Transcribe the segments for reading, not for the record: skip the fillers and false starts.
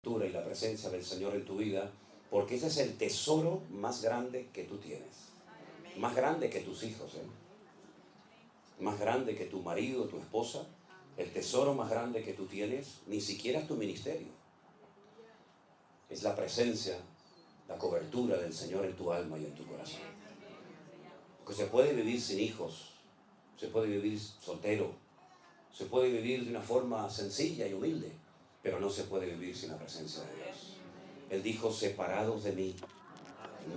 y la presencia del Señor en tu vida, porque ese es el tesoro más grande que tú tienes. Más grande que tus hijos, más grande que tu marido, tu esposa. El tesoro más grande que tú tienes, ni siquiera es tu ministerio. Es la presencia, la cobertura del Señor en tu alma y en tu corazón. Porque se puede vivir sin hijos, se puede vivir soltero, se puede vivir de una forma sencilla y humilde, pero no se puede vivir sin la presencia de Dios. Él dijo, separados de mí,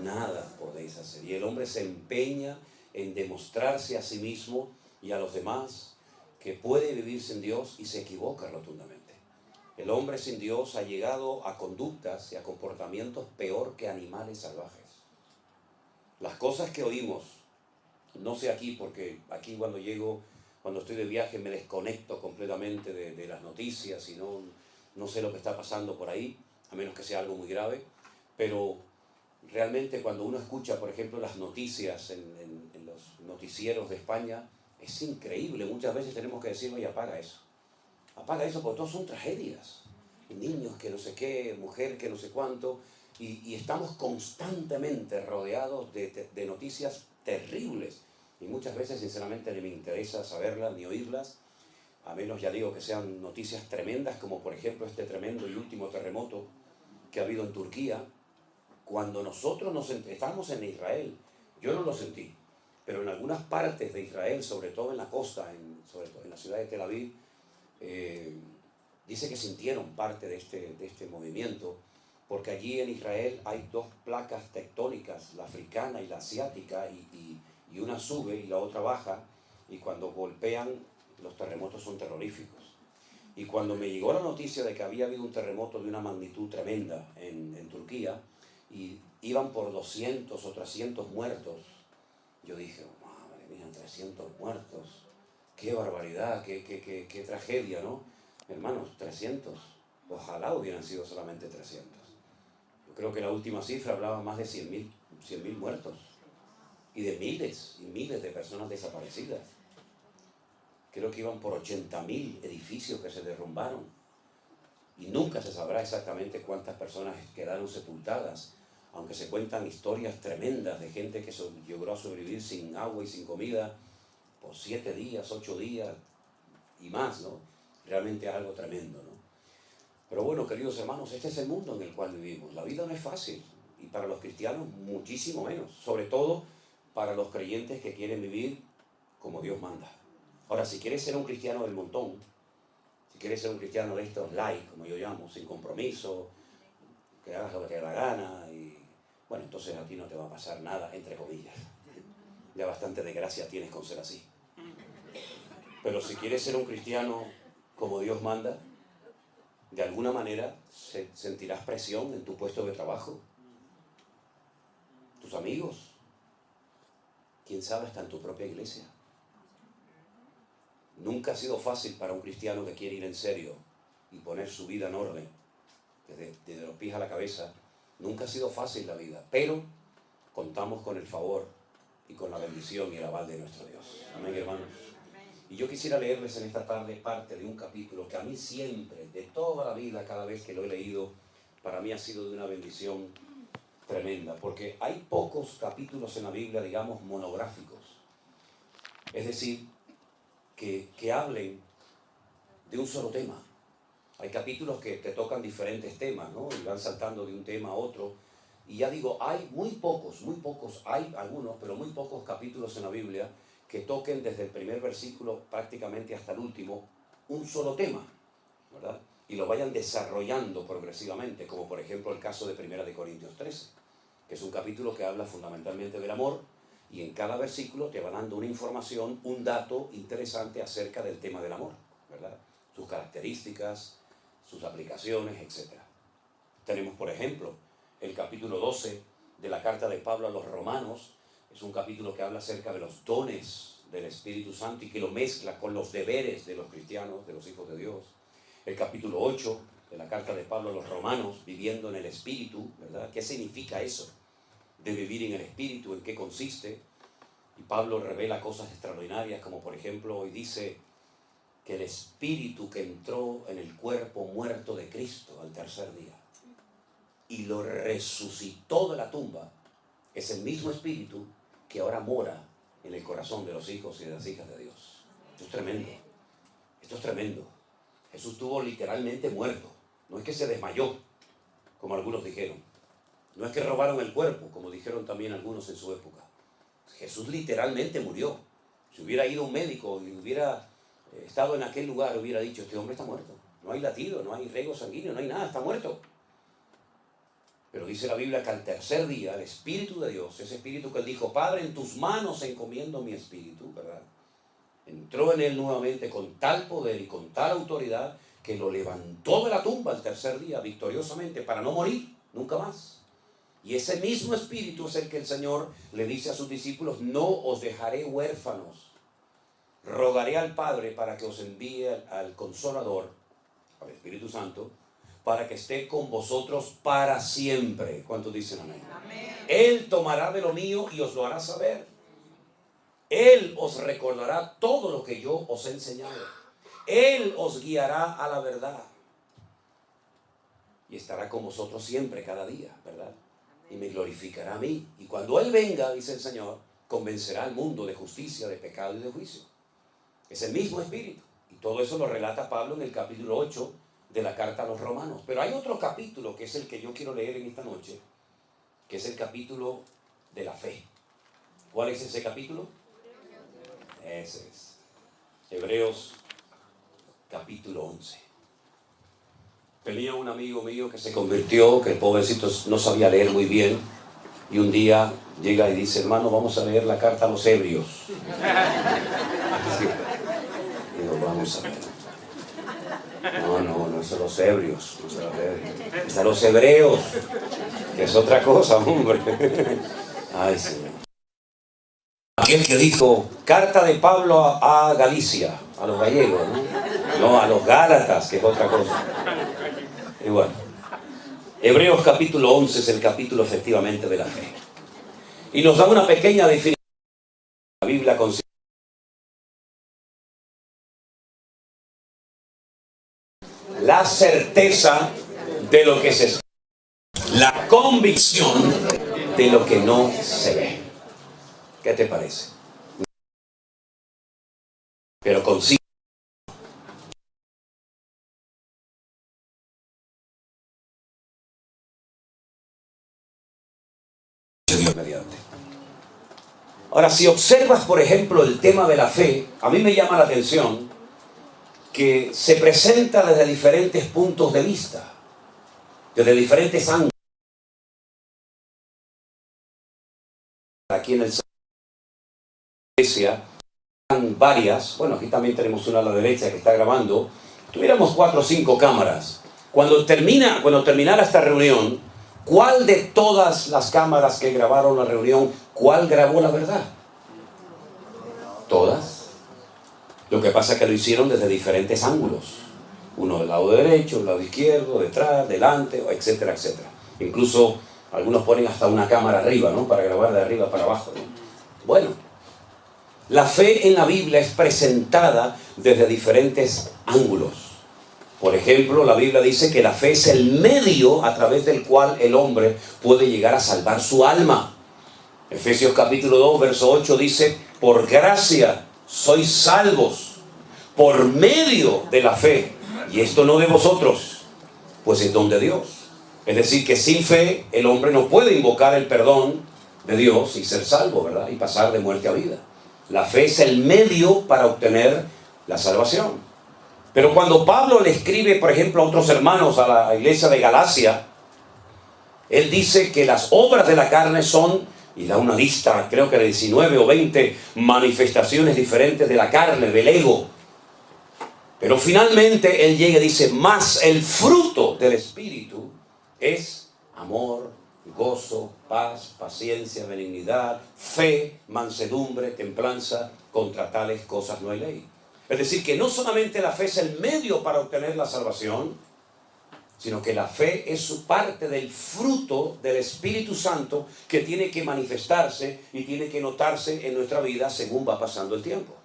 nada podéis hacer. Y el hombre se empeña en demostrarse a sí mismo y a los demás que puede vivir sin Dios y se equivoca rotundamente. El hombre sin Dios ha llegado a conductas y a comportamientos peor que animales salvajes. Las cosas que oímos, no sé aquí, porque aquí cuando llego, cuando estoy de viaje me desconecto completamente de las noticias y no sé lo que está pasando por ahí, a menos que sea algo muy grave, pero realmente cuando uno escucha, por ejemplo, las noticias en los noticieros de España, es increíble. Muchas veces tenemos que decir, oye, apaga eso, porque todos son tragedias. Niños que no sé qué, mujer que no sé cuánto, y estamos constantemente rodeados de noticias terribles. Y muchas veces, sinceramente, ni me interesa saberlas ni oírlas, a menos, ya digo, que sean noticias tremendas, como por ejemplo este tremendo y último terremoto que ha habido en Turquía. Cuando nosotros estábamos en Israel, yo no lo sentí, pero en algunas partes de Israel, sobre todo en la costa, sobre todo en la ciudad de Tel Aviv, dice que sintieron parte de este movimiento, porque allí en Israel hay dos placas tectónicas, la africana y la asiática, y una sube y la otra baja, y cuando golpean, los terremotos son terroríficos. Y cuando me llegó la noticia de que había habido un terremoto de una magnitud tremenda en Turquía, y iban por 200 o 300 muertos, yo dije, oh, madre mía, 300 muertos, qué barbaridad, qué tragedia, ¿no? Hermanos, 300, ojalá hubieran sido solamente 300. Yo creo que la última cifra hablaba más de 100.000 muertos, y de miles y miles de personas desaparecidas. Creo que iban por 80.000 edificios que se derrumbaron, y nunca se sabrá exactamente cuántas personas quedaron sepultadas, aunque se cuentan historias tremendas de gente que logró sobrevivir sin agua y sin comida por 7 días, 8 días y más, ¿no? Realmente es algo tremendo, ¿no? Pero bueno, queridos hermanos, este es el mundo en el cual vivimos. La vida no es fácil, y para los cristianos muchísimo menos, sobre todo para los creyentes que quieren vivir como Dios manda. Ahora, si quieres ser un cristiano del montón, si quieres ser un cristiano de estos light, como yo llamo, sin compromiso, que hagas lo que te dé la gana, y bueno, entonces a ti no te va a pasar nada, entre comillas. Ya bastante desgracia tienes con ser así. Pero si quieres ser un cristiano como Dios manda, de alguna manera sentirás presión en tu puesto de trabajo. Tus amigos, quién sabe, hasta en tu propia iglesia. Nunca ha sido fácil para un cristiano que quiere ir en serio y poner su vida en orden, desde los pies a la cabeza. Nunca ha sido fácil la vida, pero contamos con el favor y con la bendición y el aval de nuestro Dios. Amén, hermanos. Y yo quisiera leerles en esta tarde parte de un capítulo que a mí siempre, de toda la vida, cada vez que lo he leído, para mí ha sido de una bendición tremenda, porque hay pocos capítulos en la Biblia, digamos, monográficos. Es decir, que hablen de un solo tema. Hay capítulos que te tocan diferentes temas, ¿no? Y van saltando de un tema a otro. Y ya digo, hay muy pocos, hay algunos, pero muy pocos capítulos en la Biblia que toquen desde el primer versículo prácticamente hasta el último un solo tema, ¿verdad? Y lo vayan desarrollando progresivamente, como por ejemplo el caso de 1 de Corintios 13, que es un capítulo que habla fundamentalmente del amor, y en cada versículo te va dando una información, un dato interesante acerca del tema del amor, ¿verdad? Sus características, sus aplicaciones, etc. Tenemos, por ejemplo, el capítulo 12 de la carta de Pablo a los Romanos. Es un capítulo que habla acerca de los dones del Espíritu Santo y que lo mezcla con los deberes de los cristianos, de los hijos de Dios. El capítulo 8 de la carta de Pablo a los Romanos, viviendo en el Espíritu, ¿verdad? ¿Qué significa eso de vivir en el Espíritu? ¿En qué consiste? Y Pablo revela cosas extraordinarias, como por ejemplo hoy dice que el espíritu que entró en el cuerpo muerto de Cristo al tercer día y lo resucitó de la tumba, es el mismo espíritu que ahora mora en el corazón de los hijos y de las hijas de Dios. Esto es tremendo. Esto es tremendo. Jesús estuvo literalmente muerto. No es que se desmayó, como algunos dijeron. No es que robaron el cuerpo, como dijeron también algunos en su época. Jesús literalmente murió. Si hubiera ido un médico y hubiera estado en aquel lugar, hubiera dicho, este hombre está muerto. No hay latido, no hay riego sanguíneo, no hay nada, está muerto. Pero dice la Biblia que al tercer día el Espíritu de Dios, ese Espíritu que él dijo, Padre, en tus manos encomiendo mi espíritu, ¿verdad? Entró en él nuevamente con tal poder y con tal autoridad que lo levantó de la tumba al tercer día victoriosamente para no morir nunca más. Y ese mismo Espíritu es el que el Señor le dice a sus discípulos, no os dejaré huérfanos, rogaré al Padre para que os envíe al Consolador, al Espíritu Santo, para que esté con vosotros para siempre. ¿Cuántos dicen amén? Amén. Él tomará de lo mío y os lo hará saber. Él os recordará todo lo que yo os he enseñado. Él os guiará a la verdad. Y estará con vosotros siempre, cada día, ¿verdad? Y me glorificará a mí. Y cuando Él venga, dice el Señor, convencerá al mundo de justicia, de pecado y de juicio. Es el mismo Espíritu. Y todo eso lo relata Pablo en el capítulo 8 de la carta a los Romanos. Pero hay otro capítulo que es el que yo quiero leer en esta noche, que es el capítulo de la fe. ¿Cuál es ese capítulo? Ese es. Hebreos capítulo 11. Tenía un amigo mío que se convirtió, que el pobrecito no sabía leer muy bien, y un día llega y dice, hermano, vamos a leer la carta a los Hebreos. Sí. Digo, vamos a ver. No es a los Hebreos, no es a los Hebreos, es a los Hebreos, que es otra cosa, hombre. Ay, Señor. Aquel que dijo, carta de Pablo a Galicia, a los gallegos, no, a los Gálatas, que es otra cosa. Y bueno, Hebreos capítulo 11 es el capítulo efectivamente de la fe. Y nos da una pequeña definición. La Biblia considera la certeza de lo que se espera, la convicción de lo que no se ve. ¿Qué te parece? Pero consigue. Dios mediante. Ahora, si observas, por ejemplo, el tema de la fe, a mí me llama la atención que se presenta desde diferentes puntos de vista, desde diferentes ángulos. Aquí en el centro de la iglesia hay varias, bueno, aquí también tenemos una a la derecha que está grabando, tuviéramos 4 o 5 cámaras. Cuando terminara esta reunión, ¿cuál de todas las cámaras que grabaron la reunión, cuál grabó la verdad? Todas. Lo que pasa es que lo hicieron desde diferentes ángulos. Uno del lado derecho, del lado izquierdo, detrás, delante, etcétera, etcétera. Incluso algunos ponen hasta una cámara arriba, ¿no? Para grabar de arriba para abajo, ¿no? Bueno, la fe en la Biblia es presentada desde diferentes ángulos. Por ejemplo, la Biblia dice que la fe es el medio a través del cual el hombre puede llegar a salvar su alma. Efesios capítulo 2, verso 8 dice, por gracia sois salvos por medio de la fe, y esto no de vosotros, pues es don de Dios. Es decir, que sin fe el hombre no puede invocar el perdón de Dios y ser salvo, ¿verdad? Y pasar de muerte a vida. La fe es el medio para obtener la salvación. Pero cuando Pablo le escribe, por ejemplo, a otros hermanos a la iglesia de Galacia, él dice que las obras de la carne son, y da una lista, creo que de 19 o 20 manifestaciones diferentes de la carne, del ego. Pero finalmente él llega y dice, más el fruto del Espíritu es amor, gozo, paz, paciencia, benignidad, fe, mansedumbre, templanza. Contra tales cosas no hay ley. Es decir, que no solamente la fe es el medio para obtener la salvación, sino que la fe es parte del fruto del Espíritu Santo que tiene que manifestarse y tiene que notarse en nuestra vida según va pasando el tiempo.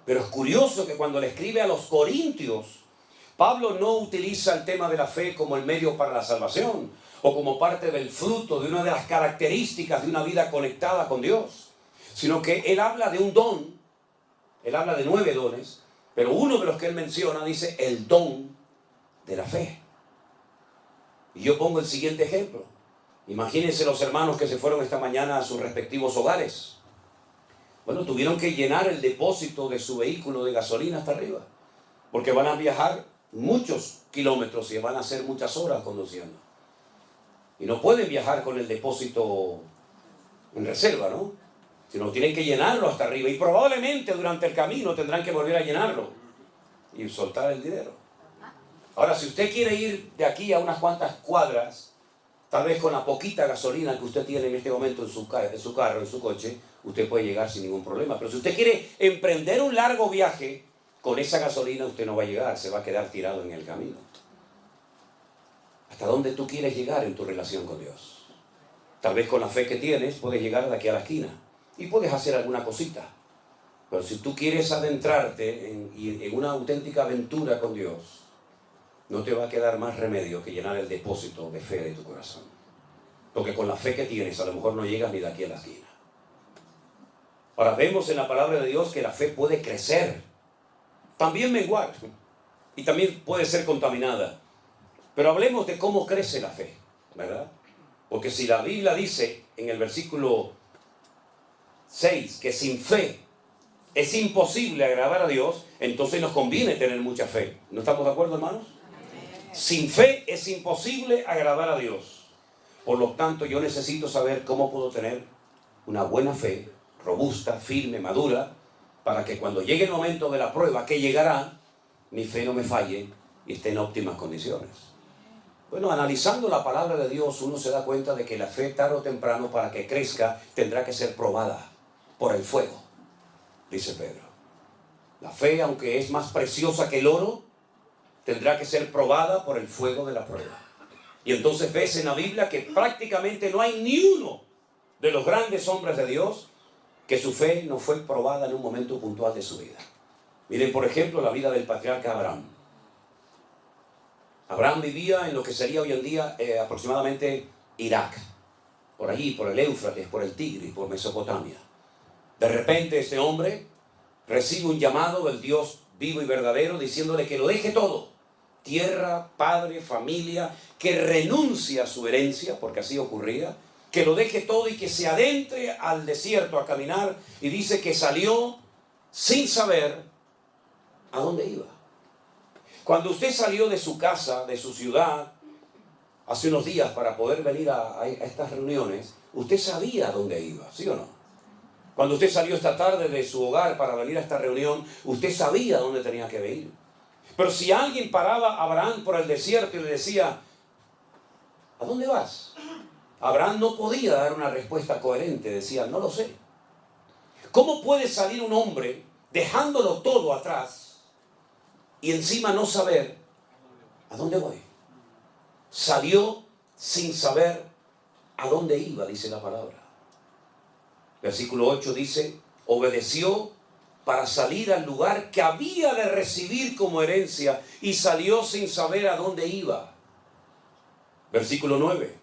Pero es curioso que cuando le escribe a los corintios, Pablo no utiliza el tema de la fe como el medio para la salvación o como parte del fruto de una de las características de una vida conectada con Dios, sino que él habla de un don. Él habla de 9 dones, pero uno de los que él menciona dice el don de la fe. Y yo pongo el siguiente ejemplo. Imagínense los hermanos que se fueron esta mañana a sus respectivos hogares. Bueno, tuvieron que llenar el depósito de su vehículo de gasolina hasta arriba, porque van a viajar muchos kilómetros y van a hacer muchas horas conduciendo. Y no pueden viajar con el depósito en reserva, ¿no? Sino tienen que llenarlo hasta arriba. Y probablemente durante el camino tendrán que volver a llenarlo y soltar el dinero. Ahora, si usted quiere ir de aquí a unas cuantas cuadras, tal vez con la poquita gasolina que usted tiene en este momento en su carro, en su coche, usted puede llegar sin ningún problema. Pero si usted quiere emprender un largo viaje, con esa gasolina usted no va a llegar, se va a quedar tirado en el camino. ¿Hasta dónde tú quieres llegar en tu relación con Dios? Tal vez con la fe que tienes puedes llegar de aquí a la esquina y puedes hacer alguna cosita. Pero si tú quieres adentrarte en una auténtica aventura con Dios, no te va a quedar más remedio que llenar el depósito de fe de tu corazón. Porque con la fe que tienes a lo mejor no llegas ni de aquí a la esquina. Ahora vemos en la palabra de Dios que la fe puede crecer, también menguar, y también puede ser contaminada. Pero hablemos de cómo crece la fe, ¿verdad? Porque si la Biblia dice en el versículo 6 que sin fe es imposible agradar a Dios, entonces nos conviene tener mucha fe. ¿No estamos de acuerdo, hermanos? Sin fe es imposible agradar a Dios. Por lo tanto, yo necesito saber cómo puedo tener una buena fe, robusta, firme, madura, para que cuando llegue el momento de la prueba, que llegará, mi fe no me falle y esté en óptimas condiciones. Bueno, analizando la palabra de Dios, uno se da cuenta de que la fe, tarde o temprano, para que crezca, tendrá que ser probada por el fuego, dice Pedro. La fe, aunque es más preciosa que el oro, tendrá que ser probada por el fuego de la prueba. Y entonces ves en la Biblia que prácticamente no hay ni uno de los grandes hombres de Dios que su fe no fue probada en un momento puntual de su vida. Miren, por ejemplo, la vida del patriarca Abraham. Abraham vivía en lo que sería hoy en día aproximadamente Irak, por allí, por el Éufrates, por el Tigris, por Mesopotamia. De repente este hombre recibe un llamado del Dios vivo y verdadero diciéndole que lo deje todo, tierra, padre, familia, que renuncie a su herencia, porque así ocurría, que lo deje todo y que se adentre al desierto a caminar, y dice que salió sin saber a dónde iba. Cuando usted salió de su casa, de su ciudad, hace unos días para poder venir a estas reuniones, usted sabía a dónde iba, ¿sí o no? Cuando usted salió esta tarde de su hogar para venir a esta reunión, usted sabía a dónde tenía que ir. Pero si alguien paraba a Abraham por el desierto y le decía, ¿a dónde vas? Abraham no podía dar una respuesta coherente, decía, no lo sé. ¿Cómo puede salir un hombre dejándolo todo atrás y encima no saber a dónde voy? Salió sin saber a dónde iba, dice la palabra. Versículo 8 dice, obedeció para salir al lugar que había de recibir como herencia y salió sin saber a dónde iba. Versículo 9,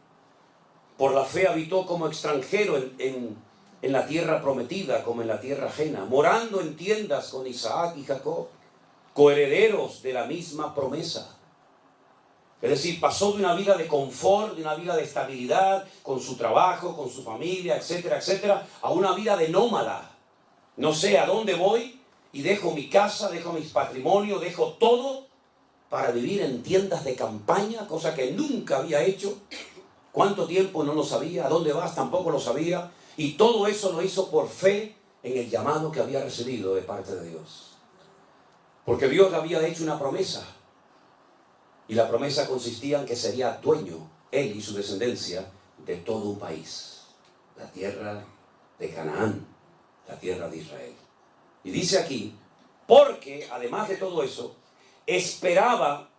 por la fe habitó como extranjero en la tierra prometida, como en la tierra ajena, morando en tiendas con Isaac y Jacob, coherederos de la misma promesa. Es decir, pasó de una vida de confort, de una vida de estabilidad, con su trabajo, con su familia, etcétera, etcétera, a una vida de nómada. No sé a dónde voy y dejo mi casa, dejo mis patrimonios, dejo todo para vivir en tiendas de campaña, cosa que nunca había hecho. ¿Cuánto tiempo? No lo sabía. ¿A dónde vas? Tampoco lo sabía. Y todo eso lo hizo por fe en el llamado que había recibido de parte de Dios. Porque Dios le había hecho una promesa. Y la promesa consistía en que sería dueño, él y su descendencia, de todo un país. La tierra de Canaán, la tierra de Israel. Y dice aquí, porque además de todo eso, esperaba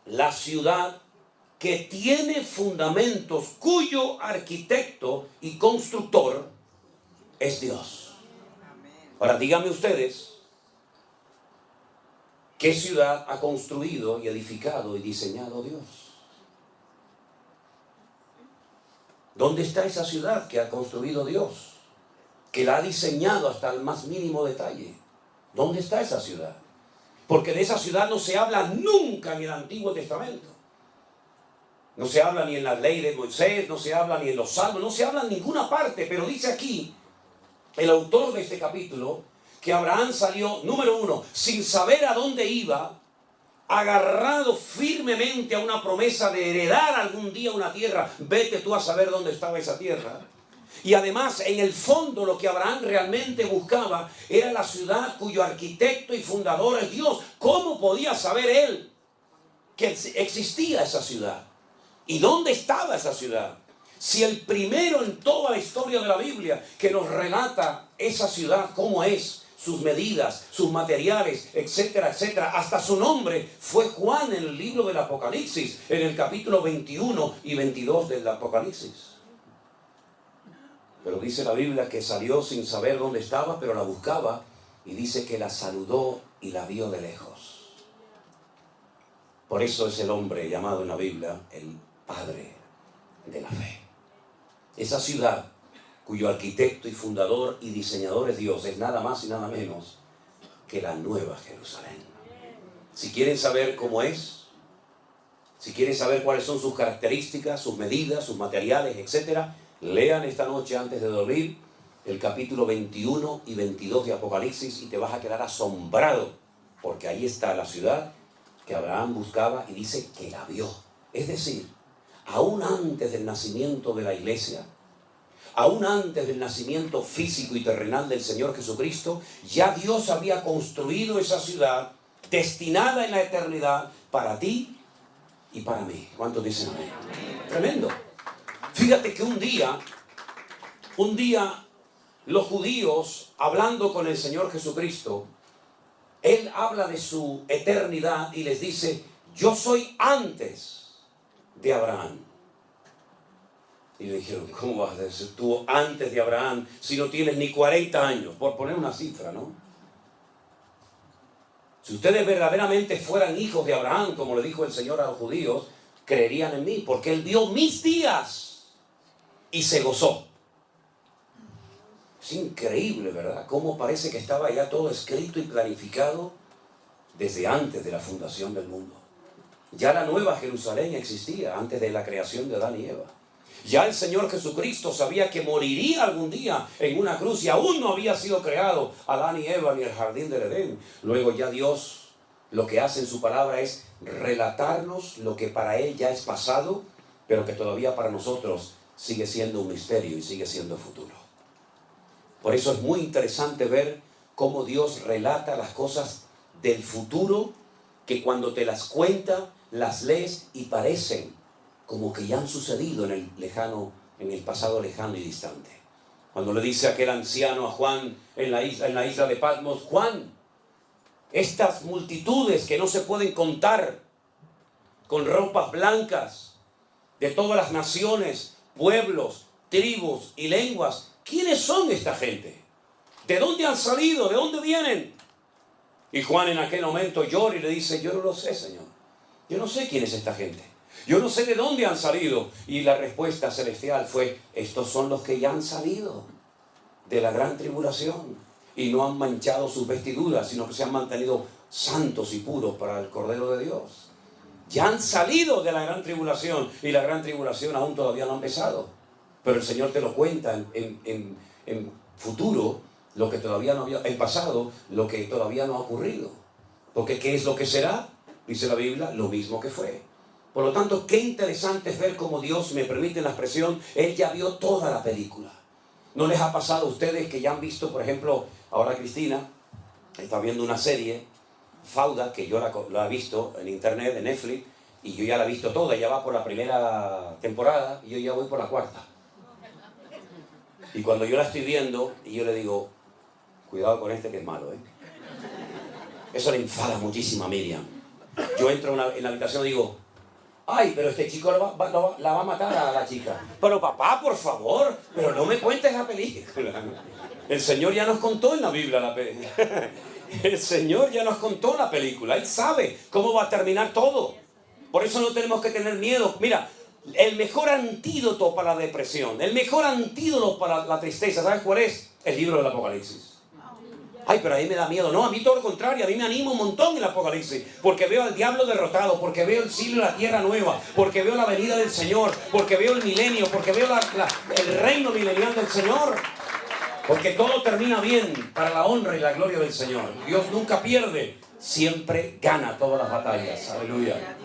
la ciudad que tiene fundamentos, cuyo arquitecto y constructor es Dios. Ahora díganme ustedes, ¿Qué ciudad ha construido y edificado y diseñado Dios? ¿Dónde está esa ciudad que ha construido Dios? Que la ha diseñado hasta el más mínimo detalle. ¿Dónde está esa ciudad? Porque de esa ciudad no se habla nunca en el Antiguo Testamento. No se habla ni en la ley de Moisés, no se habla ni en los salmos, no se habla en ninguna parte. Pero dice aquí el autor de este capítulo que Abraham salió, número uno, sin saber a dónde iba, agarrado firmemente a una promesa de heredar algún día una tierra. Vete tú a saber dónde estaba esa tierra. Y además, en el fondo, lo que Abraham realmente buscaba era la ciudad cuyo arquitecto y fundador es Dios. ¿Cómo podía saber él que existía esa ciudad? ¿Y dónde estaba esa ciudad? Si el primero en toda la historia de la Biblia que nos relata esa ciudad, cómo es, sus medidas, sus materiales, etcétera, etcétera, hasta su nombre, fue Juan en el libro del Apocalipsis, en el capítulo 21 y 22 del Apocalipsis. Pero dice la Biblia que salió sin saber dónde estaba, pero la buscaba, y dice que la saludó y la vio de lejos. Por eso es el hombre llamado en la Biblia el padre de la fe. Esa ciudad cuyo arquitecto y fundador y diseñador es Dios, es nada más y nada menos que la Nueva Jerusalén. Si quieren saber cómo es, si quieren saber cuáles son sus características, sus medidas, sus materiales, etc., lean esta noche antes de dormir el capítulo 21 y 22 de Apocalipsis y te vas a quedar asombrado, porque ahí está la ciudad que Abraham buscaba y dice que la vio. Es decir, aún antes del nacimiento de la iglesia, aún antes del nacimiento físico y terrenal del Señor Jesucristo, ya Dios había construido esa ciudad destinada en la eternidad para ti y para mí. ¿Cuántos dicen amén? Tremendo. Fíjate que un día los judíos, hablando con el Señor Jesucristo, Él habla de su eternidad y les dice, yo soy antes de Abraham. Y le dijeron, ¿cómo vas a decir tú antes de Abraham si no tienes ni 40 años? Por poner una cifra, ¿no? Si ustedes verdaderamente fueran hijos de Abraham, como le dijo el Señor a los judíos, creerían en mí, porque Él vio mis días y se gozó. Es increíble, ¿verdad? Cómo parece que estaba ya todo escrito y planificado desde antes de la fundación del mundo. Ya la Nueva Jerusalén existía antes de la creación de Adán y Eva. Ya el Señor Jesucristo sabía que moriría algún día en una cruz y aún no había sido creado Adán y Eva ni el jardín del Edén. Luego ya Dios lo que hace en su palabra es relatarnos lo que para Él ya es pasado, pero que todavía para nosotros sigue siendo un misterio y sigue siendo futuro. Por eso es muy interesante ver cómo Dios relata las cosas del futuro que cuando te las cuenta, las lees y parecen como que ya han sucedido en el pasado lejano y distante. Cuando le dice aquel anciano a Juan en la isla de Patmos, Juan, estas multitudes que no se pueden contar, con ropas blancas, de todas las naciones, pueblos, tribus y lenguas, ¿quiénes son esta gente? ¿De dónde han salido? ¿De dónde vienen? Y Juan en aquel momento llora y le dice, yo no lo sé, Señor. Yo no sé quién es esta gente. Yo no sé de dónde han salido. Y la respuesta celestial fue, estos son los que ya han salido de la gran tribulación y no han manchado sus vestiduras, sino que se han mantenido santos y puros para el Cordero de Dios. Ya han salido de la gran tribulación y la gran tribulación aún todavía no ha empezado. Pero el Señor te lo cuenta en futuro, lo que todavía no había, en pasado, lo que todavía no ha ocurrido. Porque ¿qué es lo que será? Dice la Biblia, lo mismo que fue. Por lo tanto, qué interesante es ver cómo Dios, me permite la expresión, Él ya vio toda la película. ¿No les ha pasado a ustedes que ya han visto, por ejemplo, ahora Cristina está viendo una serie, Fauda, que yo la he visto en internet, en Netflix, y yo ya la he visto toda, ya va por la primera temporada y yo ya voy por la cuarta. Y cuando yo la estoy viendo, y yo le digo, cuidado con este que es malo, ¿eh? Eso le enfada muchísimo a Miriam. Yo entro en la habitación y digo, ay, pero este chico la va a matar a la chica. Pero papá, por favor, pero no me cuentes la película. El Señor ya nos contó en la Biblia El Señor ya nos contó la película. Él sabe cómo va a terminar todo. Por eso no tenemos que tener miedo. Mira, el mejor antídoto para la depresión, el mejor antídoto para la tristeza, ¿sabes cuál es? El libro del Apocalipsis. Ay, pero ahí me da miedo. No, a mí todo lo contrario, a mí me anima un montón el Apocalipsis, porque veo al diablo derrotado, porque veo el cielo y la tierra nueva, porque veo la venida del Señor, porque veo el milenio, porque veo el reino milenial del Señor, porque todo termina bien para la honra y la gloria del Señor. Dios nunca pierde, siempre gana todas las batallas. Aleluya.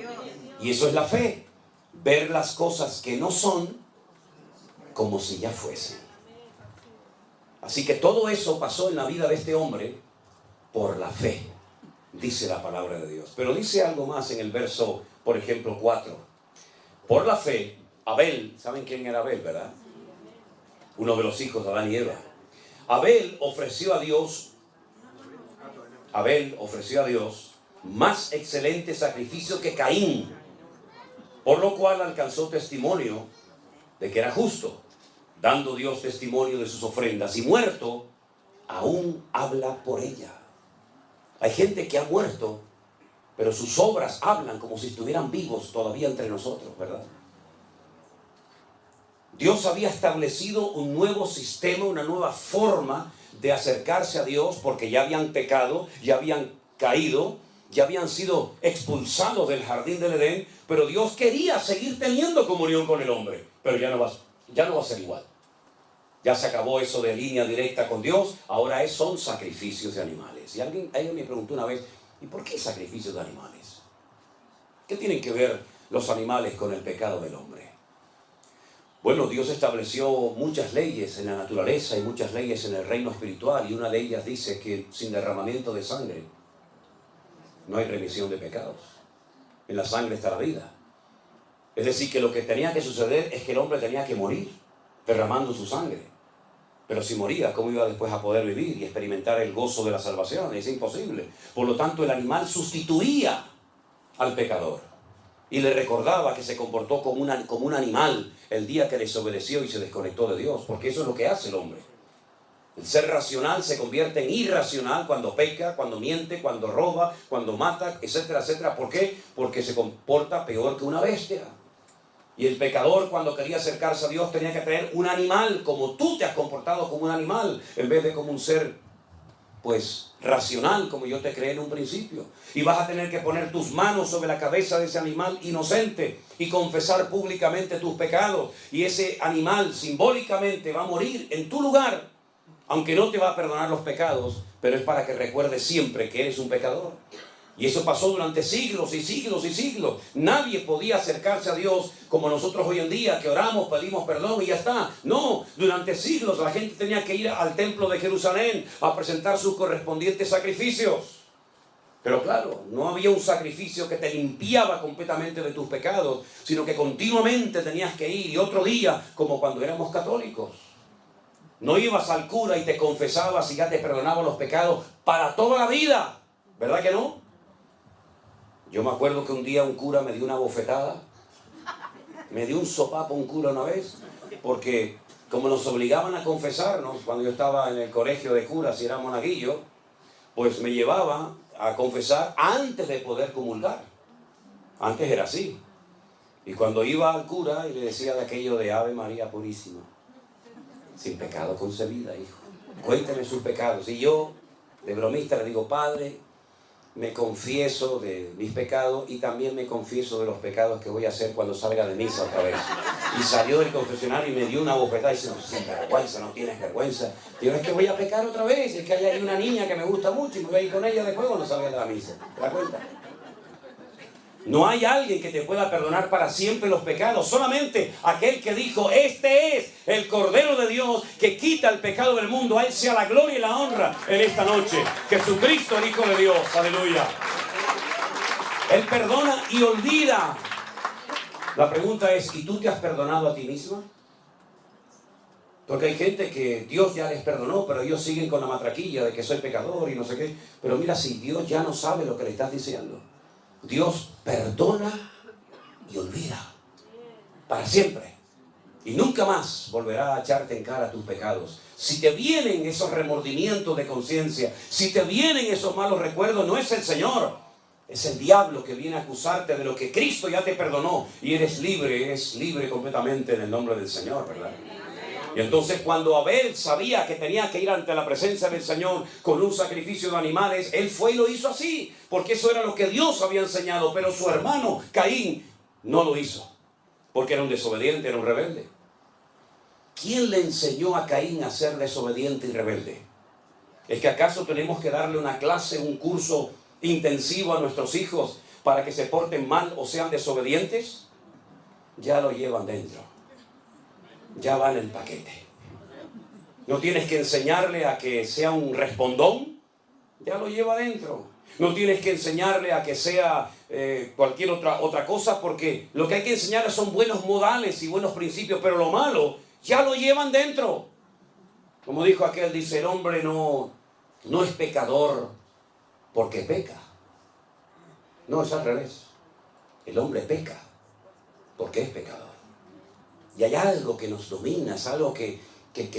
Y eso es la fe, ver las cosas que no son como si ya fuesen. Así que todo eso pasó en la vida de este hombre por la fe, dice la palabra de Dios. Pero dice algo más en el verso, por ejemplo, 4. Por la fe, Abel, ¿saben quién era Abel, verdad? Uno de los hijos de Adán y Eva. Abel ofreció a Dios más excelente sacrificio que Caín, por lo cual alcanzó testimonio de que era justo, dando Dios testimonio de sus ofrendas, y muerto, aún habla por ella. Hay gente que ha muerto, pero sus obras hablan como si estuvieran vivos todavía entre nosotros, ¿verdad? Dios había establecido un nuevo sistema, una nueva forma de acercarse a Dios, porque ya habían pecado, ya habían caído, ya habían sido expulsados del jardín del Edén, pero Dios quería seguir teniendo comunión con el hombre, pero ya no va a ser igual. Ya se acabó eso de línea directa con Dios, ahora son sacrificios de animales. Y alguien me preguntó una vez, ¿y por qué sacrificios de animales? ¿Qué tienen que ver los animales con el pecado del hombre? Bueno, Dios estableció muchas leyes en la naturaleza y muchas leyes en el reino espiritual, y una de ellas dice que sin derramamiento de sangre no hay remisión de pecados. En la sangre está la vida. Es decir, que lo que tenía que suceder es que el hombre tenía que morir derramando su sangre. Pero si moría, ¿cómo iba después a poder vivir y experimentar el gozo de la salvación? Es imposible. Por lo tanto, el animal sustituía al pecador y le recordaba que se comportó como un animal el día que desobedeció y se desconectó de Dios, porque eso es lo que hace el hombre. El ser racional se convierte en irracional cuando peca, cuando miente, cuando roba, cuando mata, etcétera, etcétera. ¿Por qué? Porque se comporta peor que una bestia. Y el pecador, cuando quería acercarse a Dios, tenía que traer un animal, como tú te has comportado como un animal, en vez de como un ser, pues, racional, como yo te creé en un principio. Y vas a tener que poner tus manos sobre la cabeza de ese animal inocente y confesar públicamente tus pecados. Y ese animal simbólicamente va a morir en tu lugar, aunque no te va a perdonar los pecados, pero es para que recuerdes siempre que eres un pecador. Y eso pasó durante siglos y siglos y siglos. Nadie podía acercarse a Dios como nosotros hoy en día, que oramos, pedimos perdón y ya está. No, durante siglos la gente tenía que ir al templo de Jerusalén a presentar sus correspondientes sacrificios. Pero claro, no había un sacrificio que te limpiaba completamente de tus pecados, sino que continuamente tenías que ir, y otro día, como cuando éramos católicos. No ibas al cura y te confesabas y ya te perdonaba los pecados para toda la vida. ¿Verdad que no? Yo me acuerdo que un día un cura me dio una bofetada, me dio un sopapo un cura una vez, porque como nos obligaban a confesarnos cuando yo estaba en el colegio de curas y era monaguillo, pues me llevaba a confesar antes de poder comulgar. Antes era así. Y cuando iba al cura y le decía de aquello de Ave María Purísima, sin pecado concebida, hijo, cuénteme sus pecados. Y yo, de bromista, le digo, Padre, me confieso de mis pecados y también me confieso de los pecados que voy a hacer cuando salga de misa otra vez. Y salió del confesionario y me dio una bofetada y dice, no, sin vergüenza, no tienes vergüenza. Digo, es que voy a pecar otra vez, es que hay una niña que me gusta mucho y me voy a ir con ella después cuando salga de la misa. ¿Te das cuenta? No hay alguien que te pueda perdonar para siempre los pecados, solamente aquel que dijo, este es el Cordero de Dios que quita el pecado del mundo. A Él sea la gloria y la honra en esta noche. Jesucristo, el Hijo de Dios, aleluya. Él perdona y olvida. La pregunta es, ¿y tú te has perdonado a ti misma? Porque hay gente que Dios ya les perdonó, pero ellos siguen con la matraquilla de que soy pecador y no sé qué. Pero mira, si Dios ya no sabe lo que le estás diciendo. Dios perdona y olvida para siempre. Y nunca más volverá a echarte en cara tus pecados. Si te vienen esos remordimientos de conciencia, si te vienen esos malos recuerdos, no es el Señor, es el diablo que viene a acusarte de lo que Cristo ya te perdonó. Y eres libre completamente en el nombre del Señor, ¿verdad? Y entonces cuando Abel sabía que tenía que ir ante la presencia del Señor con un sacrificio de animales, él fue y lo hizo así, porque eso era lo que Dios había enseñado. Pero su hermano Caín no lo hizo, porque era un desobediente, era un rebelde. ¿Quién le enseñó a Caín a ser desobediente y rebelde? ¿Es que acaso tenemos que darle una clase, un curso intensivo a nuestros hijos para que se porten mal o sean desobedientes? Ya lo llevan dentro. Ya va en el paquete. No tienes que enseñarle a que sea un respondón. Ya lo lleva dentro. No tienes que enseñarle a que sea cualquier otra cosa, porque lo que hay que enseñarle son buenos modales y buenos principios, pero lo malo ya lo llevan dentro. Como dijo aquel, dice, el hombre no es pecador porque peca. No, es al revés. El hombre peca porque es pecador. Y hay algo que nos domina, es algo que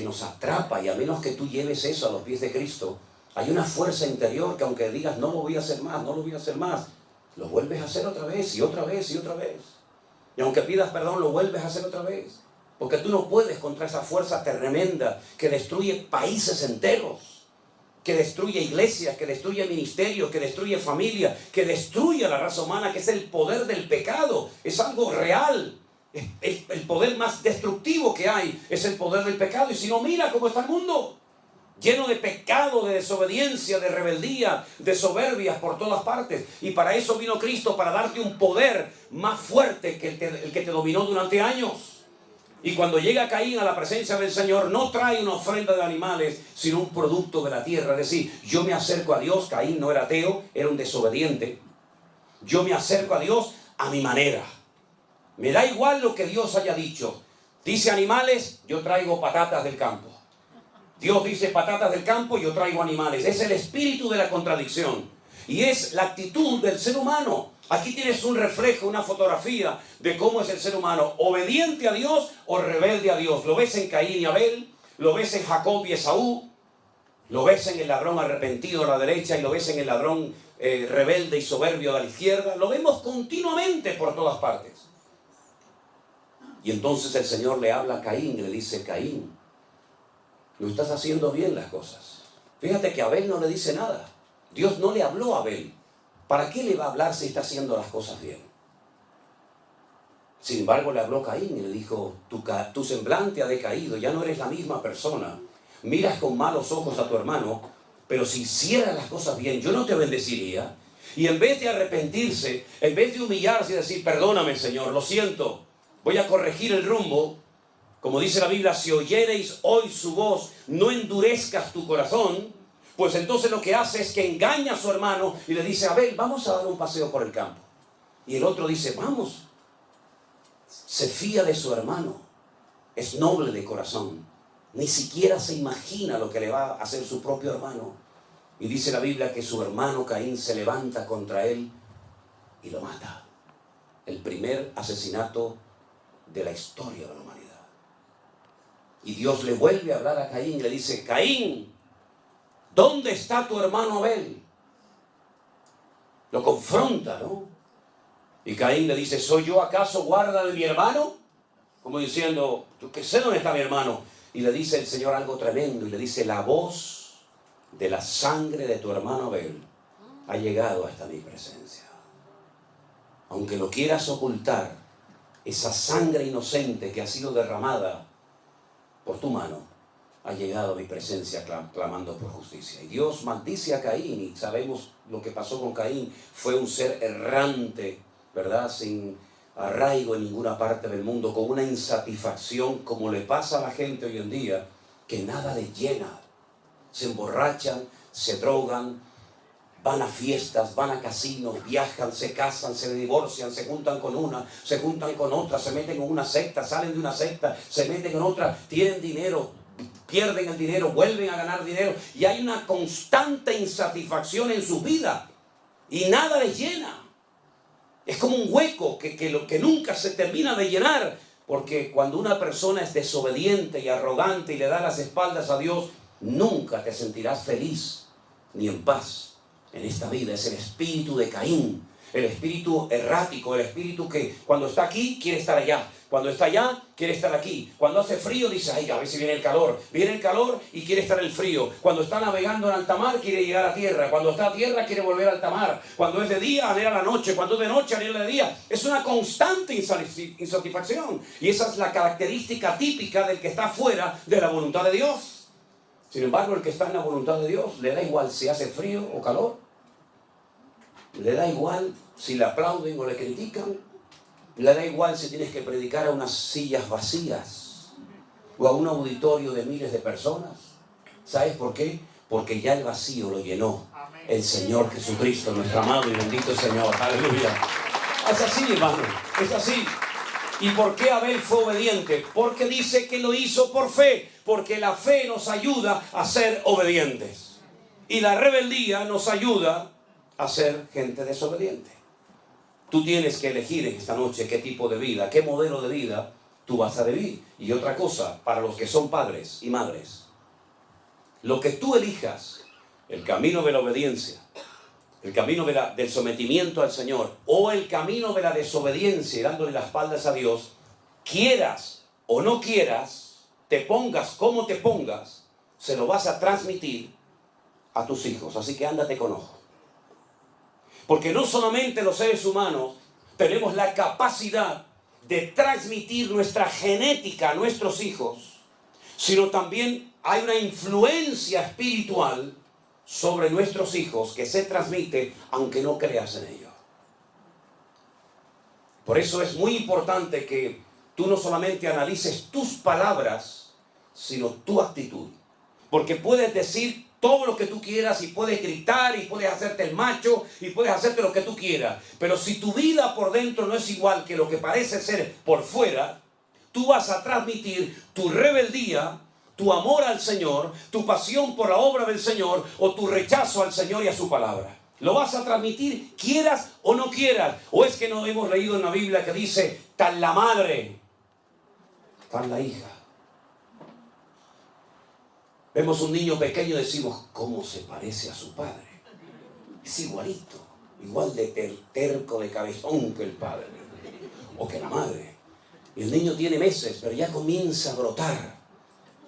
nos atrapa, y a menos que tú lleves eso a los pies de Cristo, hay una fuerza interior que aunque digas no lo voy a hacer más, no lo voy a hacer más, lo vuelves a hacer otra vez y otra vez y otra vez. Y aunque pidas perdón, lo vuelves a hacer otra vez. Porque tú no puedes contra esa fuerza tremenda que destruye países enteros, que destruye iglesias, que destruye ministerios, que destruye familia, que destruye a la raza humana, que es el poder del pecado. Es algo real. El poder más destructivo que hay es el poder del pecado. Y si no, mira cómo está el mundo, lleno de pecado, de desobediencia, de rebeldía, de soberbias por todas partes. Y para eso vino Cristo, para darte un poder más fuerte que el que te dominó durante años. Y cuando llega Caín a la presencia del Señor, no trae una ofrenda de animales, sino un producto de la tierra. Es decir, yo me acerco a Dios. Caín no era ateo, era un desobediente. Yo me acerco a Dios a mi manera. Me da igual lo que Dios haya dicho. Dice animales, yo traigo patatas del campo. Dios dice patatas del campo, yo traigo animales. Es el espíritu de la contradicción. Y es la actitud del ser humano. Aquí tienes un reflejo, una fotografía de cómo es el ser humano. Obediente a Dios o rebelde a Dios. Lo ves en Caín y Abel. Lo ves en Jacob y Esaú. Lo ves en el ladrón arrepentido a la derecha y lo ves en el ladrón rebelde y soberbio a la izquierda. Lo vemos continuamente por todas partes. Y entonces el Señor le habla a Caín y le dice, Caín, no estás haciendo bien las cosas. Fíjate que Abel no le dice nada. Dios no le habló a Abel. ¿Para qué le va a hablar si está haciendo las cosas bien? Sin embargo, le habló Caín y le dijo, tu semblante ha decaído, ya no eres la misma persona. Miras con malos ojos a tu hermano, pero si hicieras las cosas bien, yo no te bendeciría. Y en vez de arrepentirse, en vez de humillarse y decir, perdóname, Señor, lo siento, voy a corregir el rumbo. Como dice la Biblia, si oyereis hoy su voz, no endurezcas tu corazón. Pues entonces lo que hace es que engaña a su hermano y le dice, Abel, vamos a dar un paseo por el campo. Y el otro dice, vamos. Se fía de su hermano. Es noble de corazón. Ni siquiera se imagina lo que le va a hacer su propio hermano. Y dice la Biblia que su hermano Caín se levanta contra él y lo mata. El primer asesinato de la historia de la humanidad. Y Dios le vuelve a hablar a Caín y le dice, Caín, ¿dónde está tu hermano Abel? Lo confronta, ¿no? Y Caín le dice, ¿soy yo acaso guarda de mi hermano? Como diciendo, yo que sé dónde está mi hermano. Y le dice el Señor algo tremendo y le dice, la voz de la sangre de tu hermano Abel ha llegado hasta mi presencia. Aunque lo quieras ocultar, esa sangre inocente que ha sido derramada por tu mano ha llegado a mi presencia clamando por justicia. Y Dios maldice a Caín, y sabemos lo que pasó con Caín. Fue un ser errante, ¿verdad? Sin arraigo en ninguna parte del mundo, con una insatisfacción como le pasa a la gente hoy en día, que nada les llena. Se emborrachan, se drogan, van a fiestas, van a casinos, viajan, se casan, se divorcian, se juntan con una, se juntan con otra, se meten en una secta, salen de una secta, se meten en otra, tienen dinero, pierden el dinero, vuelven a ganar dinero, y hay una constante insatisfacción en su vida y nada les llena. Es como un hueco que nunca se termina de llenar. Porque cuando una persona es desobediente y arrogante y le da las espaldas a Dios, nunca te sentirás feliz ni en paz en esta vida. Es el espíritu de Caín, el espíritu errático, el espíritu que cuando está aquí quiere estar allá, cuando está allá quiere estar aquí, cuando hace frío dice, ay, a ver si viene el calor y quiere estar el frío, cuando está navegando en alta mar quiere llegar a tierra, cuando está a tierra quiere volver a alta mar, cuando es de día anhela la noche, cuando es de noche anhela de día. Es una constante insatisfacción, y esa es la característica típica del que está fuera de la voluntad de Dios. Sin embargo, el que está en la voluntad de Dios le da igual si hace frío o calor, le da igual si le aplauden o le critican, le da igual si tienes que predicar a unas sillas vacías o a un auditorio de miles de personas. ¿Sabes por qué? Porque ya el vacío lo llenó el Señor Jesucristo, nuestro amado y bendito Señor. Aleluya. Es así, hermano, es así. ¿Y por qué Abel fue obediente? Porque dice que lo hizo por fe, porque la fe nos ayuda a ser obedientes y la rebeldía nos ayuda a ser gente desobediente. Tú tienes que elegir esta noche qué tipo de vida, qué modelo de vida tú vas a vivir. Y otra cosa, para los que son padres y madres, lo que tú elijas, el camino de la obediencia, el camino del sometimiento al Señor, o el camino de la desobediencia y dándole las espaldas a Dios, quieras o no quieras, te pongas como te pongas, se lo vas a transmitir a tus hijos. Así que ándate con ojo. Porque no solamente los seres humanos tenemos la capacidad de transmitir nuestra genética a nuestros hijos, sino también hay una influencia espiritual sobre nuestros hijos que se transmite aunque no creas en ello. Por eso es muy importante que tú no solamente analices tus palabras, sino tu actitud. Porque puedes decir todo lo que tú quieras y puedes gritar y puedes hacerte el macho y puedes hacerte lo que tú quieras. Pero si tu vida por dentro no es igual que lo que parece ser por fuera, tú vas a transmitir tu rebeldía, tu amor al Señor, tu pasión por la obra del Señor o tu rechazo al Señor y a su palabra. Lo vas a transmitir quieras o no quieras. ¿O es que no hemos leído en la Biblia que dice tal la madre, tal la hija? Vemos un niño pequeño y decimos, ¿cómo se parece a su padre? Es igualito, igual de terco, de cabezón que el padre o que la madre. Y el niño tiene meses, pero ya comienza a brotar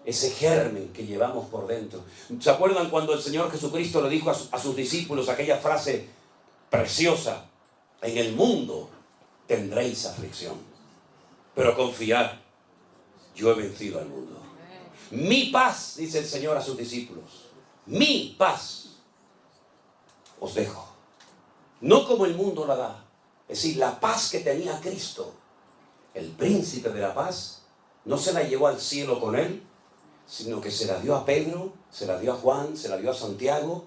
ese germen que llevamos por dentro. ¿Se acuerdan cuando el Señor Jesucristo le dijo a sus discípulos aquella frase preciosa? En el mundo tendréis aflicción, pero confiad, yo he vencido al mundo. Mi paz, dice el Señor a sus discípulos, mi paz os dejo. No como el mundo la da. Es decir, la paz que tenía Cristo, el príncipe de la paz, no se la llevó al cielo con él, sino que se la dio a Pedro, se la dio a Juan, se la dio a Santiago,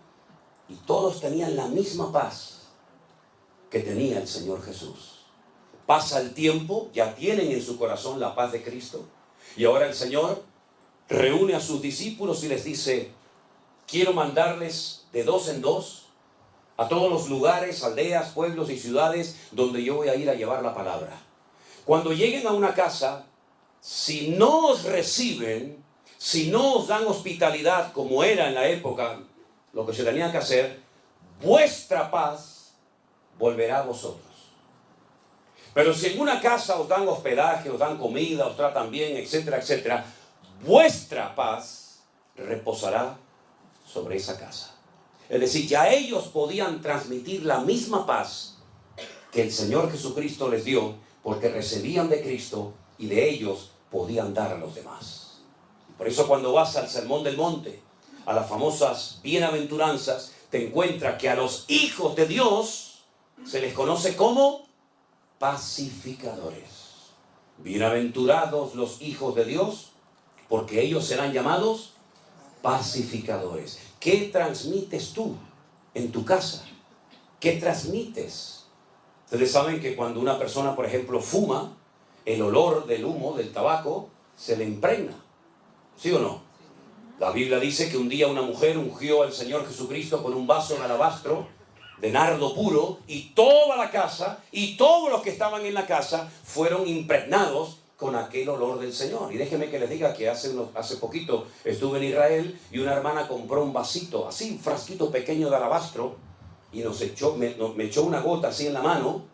y todos tenían la misma paz que tenía el Señor Jesús. Pasa el tiempo, ya tienen en su corazón la paz de Cristo, y ahora el Señor reúne a sus discípulos y les dice, quiero mandarles de 2 en 2 a todos los lugares, aldeas, pueblos y ciudades donde yo voy a ir a llevar la palabra. Cuando lleguen a una casa, si no os reciben, si no os dan hospitalidad como era en la época, lo que se tenía que hacer, vuestra paz volverá a vosotros. Pero si en una casa os dan hospedaje, os dan comida, os tratan bien, etcétera, etcétera, vuestra paz reposará sobre esa casa. Es decir, ya ellos podían transmitir la misma paz que el Señor Jesucristo les dio, porque recibían de Cristo y de ellos podían dar a los demás. Por eso cuando vas al Sermón del Monte, a las famosas bienaventuranzas, te encuentras que a los hijos de Dios se les conoce como pacificadores. Bienaventurados los hijos de Dios, porque ellos serán llamados pacificadores. ¿Qué transmites tú en tu casa? ¿Qué transmites? Ustedes saben que cuando una persona, por ejemplo, fuma, el olor del humo, del tabaco, se le impregna. ¿Sí o no? La Biblia dice que un día una mujer ungió al Señor Jesucristo con un vaso de alabastro de nardo puro, y toda la casa y todos los que estaban en la casa fueron impregnados con aquel olor del Señor. Y déjenme que les diga que hace poquito estuve en Israel y una hermana compró un vasito, así, un frasquito pequeño de alabastro, y me echó una gota así en la mano.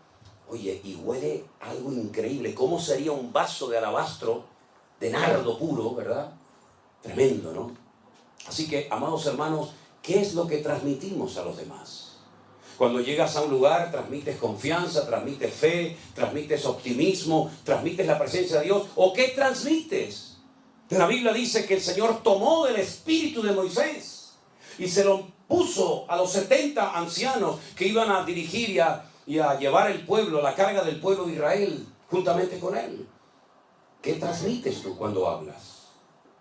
Oye, y huele algo increíble. ¿Cómo sería un vaso de alabastro de nardo puro, verdad? Tremendo, ¿no? Así que, amados hermanos, ¿qué es lo que transmitimos a los demás? Cuando llegas a un lugar, transmites confianza, transmites fe, transmites optimismo, transmites la presencia de Dios. ¿O qué transmites? La Biblia dice que el Señor tomó del espíritu de Moisés y se lo puso a los 70 ancianos que iban a dirigir y a llevar el pueblo, la carga del pueblo de Israel, juntamente con él. ¿Qué transmites tú cuando hablas?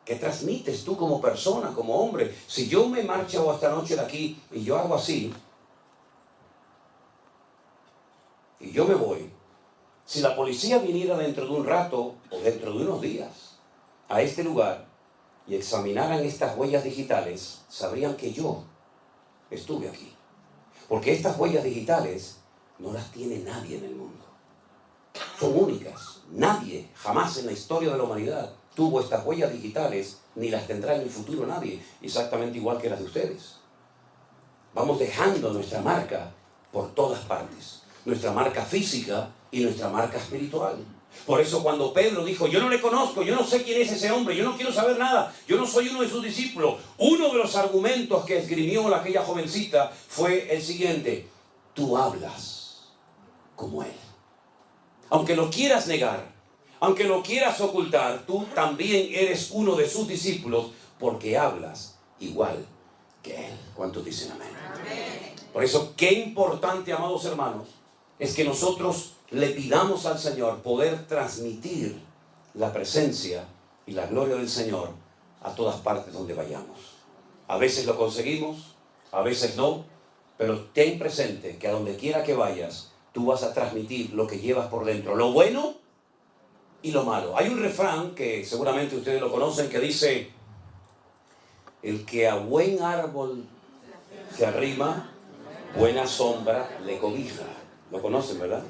¿Qué transmites tú como persona, como hombre? Si yo me marcho esta noche de aquí y yo hago así, y yo me voy, si la policía viniera dentro de un rato o dentro de unos días a este lugar y examinaran estas huellas digitales, sabrían que yo estuve aquí. Porque estas huellas digitales no las tiene nadie en el mundo. Son únicas. Nadie, jamás en la historia de la humanidad, tuvo estas huellas digitales, ni las tendrá en el futuro nadie, exactamente igual que las de ustedes. Vamos dejando nuestra marca por todas partes. Nuestra marca física y nuestra marca espiritual. Por eso cuando Pedro dijo, yo no le conozco, yo no sé quién es ese hombre, yo no quiero saber nada, yo no soy uno de sus discípulos, uno de los argumentos que esgrimió aquella jovencita fue el siguiente: tú hablas como él. Aunque lo quieras negar, aunque lo quieras ocultar, tú también eres uno de sus discípulos porque hablas igual que él. ¿Cuántos dicen amén? Amén. Por eso, qué importante, amados hermanos, es que nosotros le pidamos al Señor poder transmitir la presencia y la gloria del Señor a todas partes donde vayamos. A veces lo conseguimos, a veces no, pero ten presente que a donde quiera que vayas, tú vas a transmitir lo que llevas por dentro, lo bueno y lo malo. Hay un refrán que seguramente ustedes lo conocen que dice: el que a buen árbol se arrima, buena sombra le cobija. ¿Lo conocen, verdad?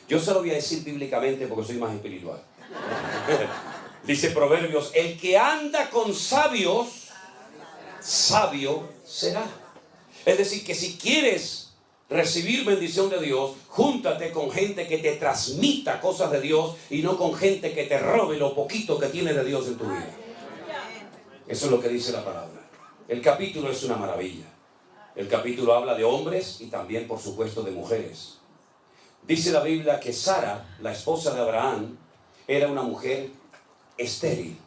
Yo se lo voy a decir bíblicamente porque soy más espiritual. Dice Proverbios: el que anda con sabios, sabio será. Es decir, que si quieres recibir bendición de Dios, júntate con gente que te transmita cosas de Dios y no con gente que te robe lo poquito que tiene de Dios en tu vida. Eso es lo que dice la palabra. El capítulo es una maravilla. El capítulo habla de hombres y también, por supuesto, de mujeres. Dice la Biblia que Sara, la esposa de Abraham, era una mujer estéril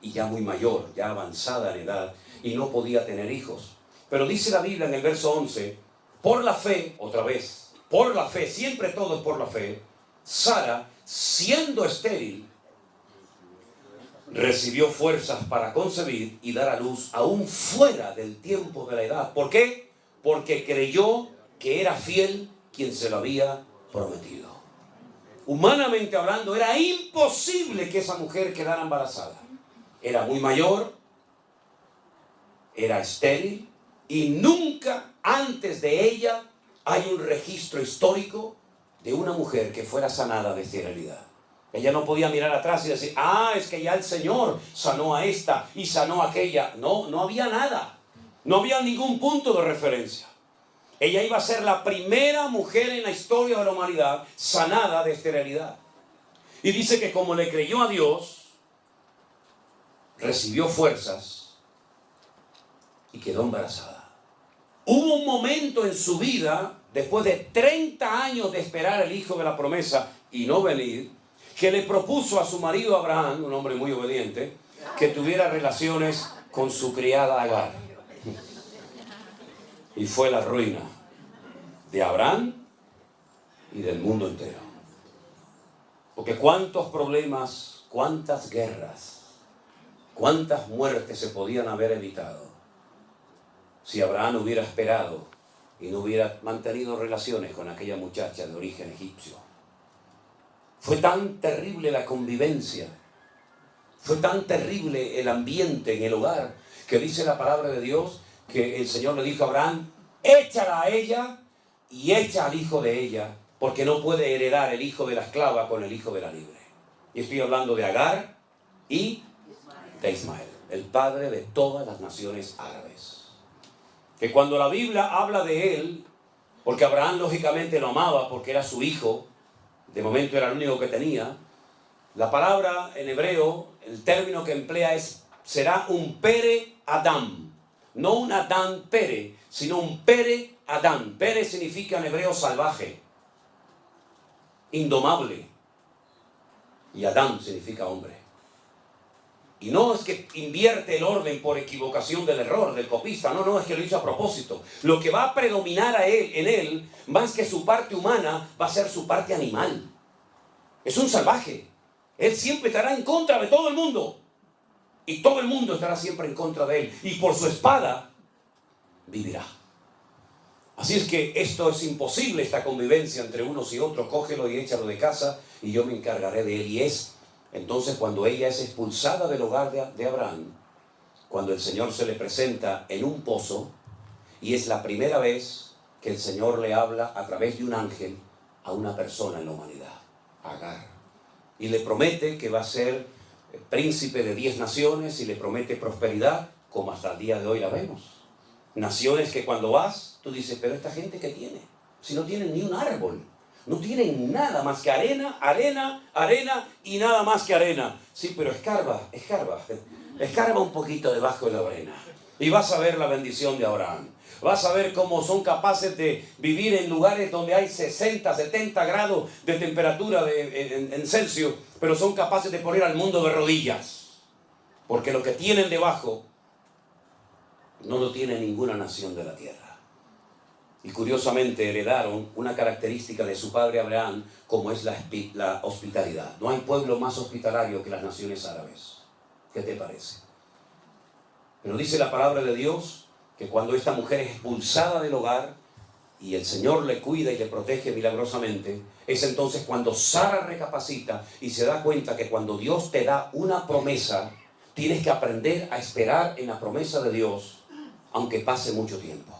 y ya muy mayor, ya avanzada en edad, y no podía tener hijos. Pero dice la Biblia en el verso 11, por la fe, otra vez, por la fe, siempre todo es por la fe, Sara, siendo estéril, recibió fuerzas para concebir y dar a luz aún fuera del tiempo de la edad. ¿Por qué? Porque creyó que era fiel quien se lo había prometido. Humanamente hablando, era imposible que esa mujer quedara embarazada. Era muy mayor, era estéril, y nunca antes de ella hay un registro histórico de una mujer que fuera sanada de esterilidad. Ella no podía mirar atrás y decir, es que ya el Señor sanó a esta y sanó a aquella. No, no había nada. No había ningún punto de referencia. Ella iba a ser la primera mujer en la historia de la humanidad sanada de esterilidad. Y dice que como le creyó a Dios, recibió fuerzas y quedó embarazada. Hubo un momento en su vida, después de 30 años de esperar el hijo de la promesa y no venir, que le propuso a su marido Abraham, un hombre muy obediente, que tuviera relaciones con su criada Agar. Y fue la ruina de Abraham y del mundo entero. Porque cuántos problemas, cuántas guerras, cuántas muertes se podían haber evitado si Abraham hubiera esperado y no hubiera mantenido relaciones con aquella muchacha de origen egipcio. Fue tan terrible la convivencia, fue tan terrible el ambiente en el hogar, que dice la palabra de Dios que el Señor le dijo a Abraham, échala a ella y echa al hijo de ella, porque no puede heredar el hijo de la esclava con el hijo de la libre. Y estoy hablando de Agar y de Ismael, el padre de todas las naciones árabes. Que cuando la Biblia habla de él, porque Abraham lógicamente lo amaba porque era su hijo, de momento era el único que tenía, la palabra en hebreo, el término que emplea será un Pere Adam. No un Adán Pere, sino un Pere Adán. Pere significa en hebreo salvaje, indomable. Y Adán significa hombre. Y no es que invierte el orden por equivocación del error, del copista. No, es que lo hizo a propósito. Lo que va a predominar en él, más que su parte humana, va a ser su parte animal. Es un salvaje. Él siempre estará en contra de todo el mundo. Y todo el mundo estará siempre en contra de él. Y por su espada vivirá. Así es que esto es imposible, esta convivencia entre unos y otros. Cógelo y échalo de casa y yo me encargaré de él. Y es entonces cuando ella es expulsada del hogar de Abraham, cuando el Señor se le presenta en un pozo, y es la primera vez que el Señor le habla a través de un ángel a una persona en la humanidad, Agar. Y le promete que va a ser príncipe de 10 naciones y le promete prosperidad, como hasta el día de hoy la vemos. Naciones que cuando vas, tú dices, pero esta gente ¿qué tiene? Si no tienen ni un árbol, no tienen nada más que arena, arena, arena y nada más que arena. Sí, pero escarba un poquito debajo de la arena y vas a ver la bendición de Abraham. Vas a ver cómo son capaces de vivir en lugares donde hay 60, 70 grados de temperatura en Celsius, pero son capaces de poner al mundo de rodillas. Porque lo que tienen debajo no lo tiene ninguna nación de la tierra. Y curiosamente heredaron una característica de su padre Abraham, como es la hospitalidad. No hay pueblo más hospitalario que las naciones árabes. ¿Qué te parece? Pero dice la palabra de Dios que cuando esta mujer es expulsada del hogar y el Señor le cuida y le protege milagrosamente, es entonces cuando Sara recapacita y se da cuenta que cuando Dios te da una promesa, tienes que aprender a esperar en la promesa de Dios, aunque pase mucho tiempo.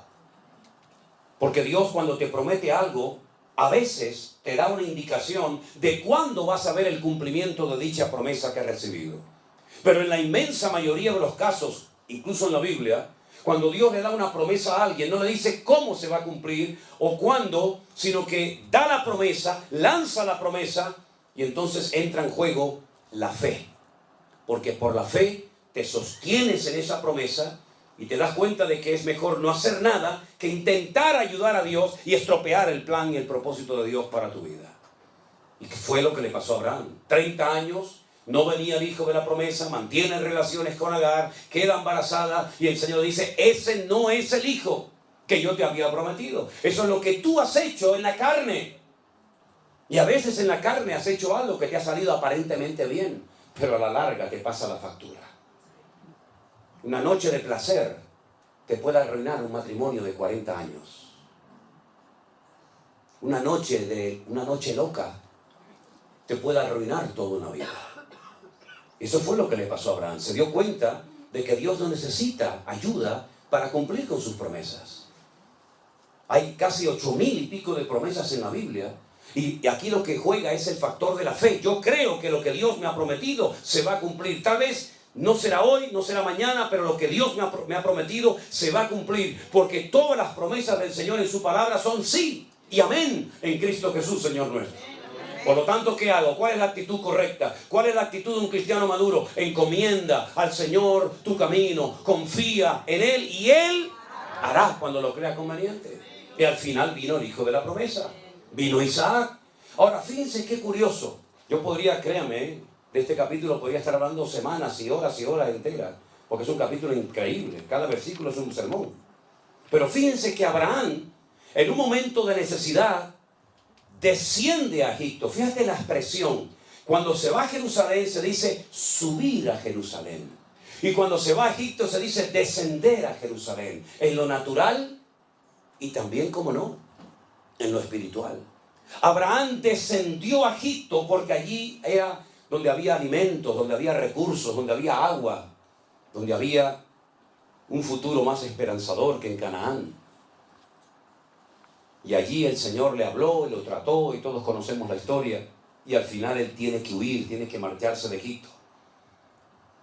Porque Dios cuando te promete algo, a veces te da una indicación de cuándo vas a ver el cumplimiento de dicha promesa que has recibido. Pero en la inmensa mayoría de los casos, incluso en la Biblia, cuando Dios le da una promesa a alguien, no le dice cómo se va a cumplir o cuándo, sino que da la promesa, lanza la promesa y entonces entra en juego la fe. Porque por la fe te sostienes en esa promesa y te das cuenta de que es mejor no hacer nada que intentar ayudar a Dios y estropear el plan y el propósito de Dios para tu vida. Y que fue lo que le pasó a Abraham. 30 años, no venía el hijo de la promesa, mantiene relaciones con Agar, queda embarazada y el Señor dice, ese no es el hijo que yo te había prometido. Eso es lo que tú has hecho en la carne. Y a veces en la carne has hecho algo que te ha salido aparentemente bien, pero a la larga te pasa la factura. Una noche de placer te puede arruinar un matrimonio de 40 años. Una noche loca te puede arruinar toda una vida. Eso fue lo que le pasó a Abraham. Se dio cuenta de que Dios no necesita ayuda para cumplir con sus promesas. Hay casi 8,000 y pico de promesas en la Biblia. Y aquí lo que juega es el factor de la fe. Yo creo que lo que Dios me ha prometido se va a cumplir. Tal vez no será hoy, no será mañana, pero lo que Dios me ha prometido se va a cumplir. Porque todas las promesas del Señor en su palabra son sí y amén en Cristo Jesús, Señor nuestro. Por lo tanto, ¿qué hago? ¿Cuál es la actitud correcta? ¿Cuál es la actitud de un cristiano maduro? Encomienda al Señor tu camino, confía en Él y Él hará cuando lo crea conveniente. Y al final vino el hijo de la promesa, vino Isaac. Ahora, fíjense qué curioso. Yo podría, créanme, de este capítulo podría estar hablando semanas y horas enteras, porque es un capítulo increíble. Cada versículo es un sermón. Pero fíjense que Abraham, en un momento de necesidad, desciende a Egipto. Fíjate la expresión. Cuando se va a Jerusalén se dice subir a Jerusalén. Y cuando se va a Egipto se dice descender a Jerusalén. En lo natural y también, como no, en lo espiritual. Abraham descendió a Egipto porque allí era donde había alimentos, donde había recursos, donde había agua, donde había un futuro más esperanzador que en Canaán. Y allí el Señor le habló, lo trató y todos conocemos la historia. y al final él tiene que huir, tiene que marcharse de Egipto.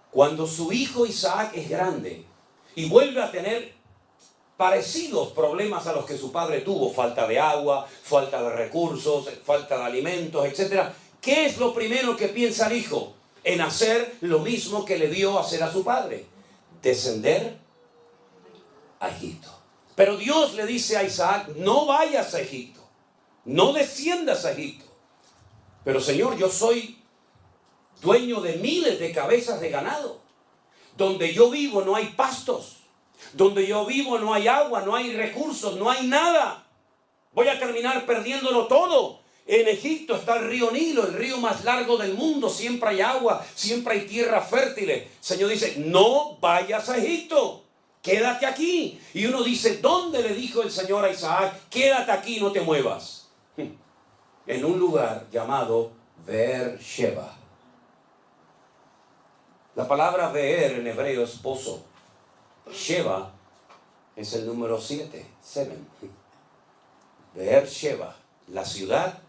Cuando su hijo Isaac es grande y vuelve a tener parecidos problemas a los que su padre tuvo, falta de agua, falta de recursos, falta de alimentos, etc., ¿qué es lo primero que piensa el hijo? En hacer lo mismo que le dio hacer a su padre: descender a Egipto. Pero Dios le dice a Isaac: no vayas a Egipto, no desciendas a Egipto. Pero Señor, yo soy dueño de miles de cabezas de ganado. Donde yo vivo no hay pastos. Donde yo vivo no hay agua, no hay recursos, no hay nada. Voy a terminar perdiéndolo todo. En Egipto está el río Nilo, el río más largo del mundo. Siempre hay agua, siempre hay tierra fértil. Señor dice: no vayas a Egipto, quédate aquí. Y uno dice: ¿dónde le dijo el Señor a Isaac: quédate aquí, no te muevas? En un lugar llamado Beer-sheba. La palabra Beer en hebreo es pozo. Sheba es el número 7, 7. Beer-sheba, la ciudad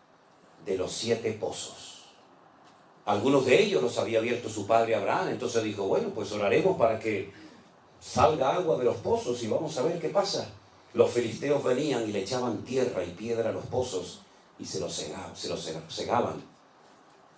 de los 7 pozos. Algunos de ellos los había abierto su padre Abraham. Entonces dijo: bueno, pues oraremos para que salga agua de los pozos y vamos a ver qué pasa. Los filisteos venían y le echaban tierra y piedra a los pozos y se los cegaban.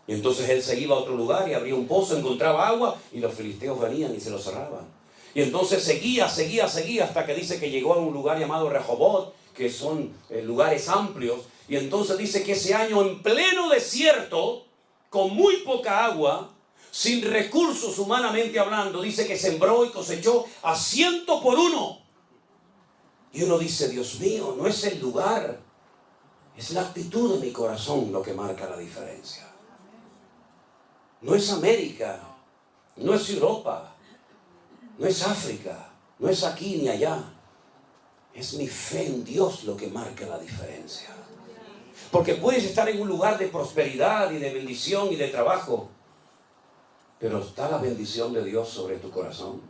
Y entonces él se iba a otro lugar y abría un pozo, encontraba agua y los filisteos venían y se lo cerraban. Y entonces seguía hasta que dice que llegó a un lugar llamado Rehobot, que son lugares amplios. Y entonces dice que ese año, en pleno desierto, con muy poca agua, sin recursos humanamente hablando, dice que sembró y cosechó a 100 por 1. Y uno dice: Dios mío, no es el lugar, es la actitud de mi corazón lo que marca la diferencia. No es América, no es Europa, no es África, no es aquí ni allá. Es mi fe en Dios lo que marca la diferencia. Porque puedes estar en un lugar de prosperidad y de bendición y de trabajo, pero está la bendición de Dios sobre tu corazón.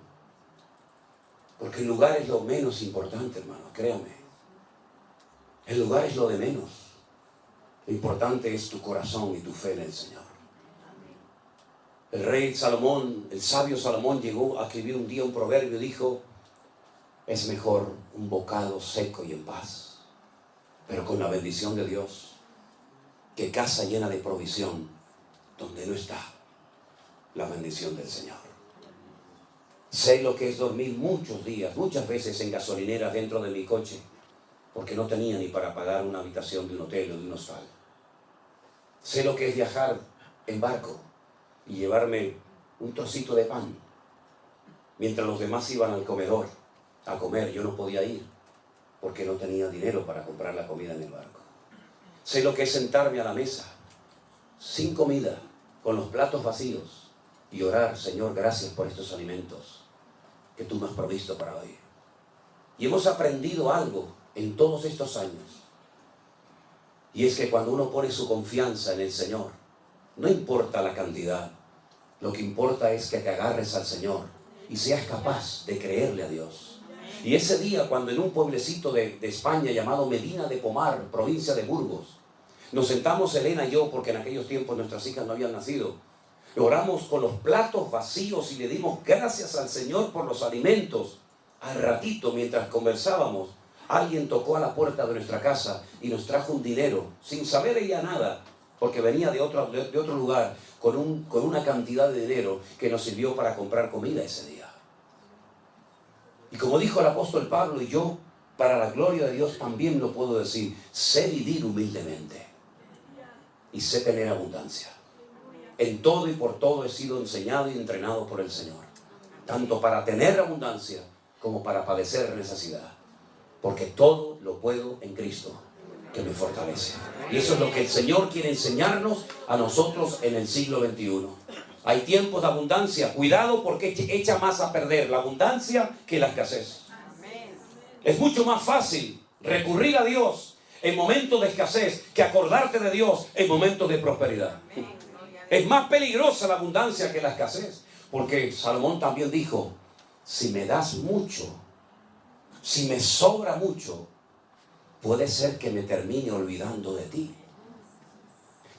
Porque el lugar es lo menos importante, hermano, créame. El lugar es lo de menos. Lo importante es tu corazón y tu fe en el Señor. El rey Salomón, el sabio Salomón, llegó a escribir un día un proverbio y dijo: es mejor un bocado seco y en paz, pero con la bendición de Dios, que casa llena de provisión donde no está la bendición del Señor. Sé lo que es dormir muchos días, muchas veces en gasolineras dentro de mi coche, porque no tenía ni para pagar una habitación de un hotel o de un hostal. Sé lo que es viajar en barco y llevarme un trocito de pan mientras los demás iban al comedor a comer. Yo no podía ir porque no tenía dinero para comprar la comida en el barco. Sé lo que es sentarme a la mesa sin comida, con los platos vacíos, y orar: Señor, gracias por estos alimentos que tú me has provisto para hoy. Y hemos aprendido algo en todos estos años, y es que cuando uno pone su confianza en el Señor, no importa la cantidad, lo que importa es que te agarres al Señor y seas capaz de creerle a Dios. Y ese día, cuando en un pueblecito de España llamado Medina de Pomar, provincia de Burgos, nos sentamos Elena y yo, porque en aquellos tiempos nuestras hijas no habían nacido, oramos con los platos vacíos y le dimos gracias al Señor por los alimentos. Al ratito, mientras conversábamos, alguien tocó a la puerta de nuestra casa y nos trajo un dinero, sin saber ella nada, porque venía de otro lugar, con una cantidad de dinero que nos sirvió para comprar comida ese día. Y como dijo el apóstol Pablo, y yo, para la gloria de Dios, también lo puedo decir: sé vivir humildemente y sé tener abundancia. En todo y por todo he sido enseñado y entrenado por el Señor, tanto para tener abundancia como para padecer necesidad, porque todo lo puedo en Cristo que me fortalece. Y eso es lo que el Señor quiere enseñarnos a nosotros en el siglo XXI. Hay tiempos de abundancia. Cuidado, porque echa más a perder la abundancia que la escasez. Es mucho más fácil recurrir a Dios en momentos de escasez que acordarte de Dios en momentos de prosperidad. Es más peligrosa la abundancia que la escasez, porque Salomón también dijo: si me das mucho, si me sobra mucho, puede ser que me termine olvidando de ti.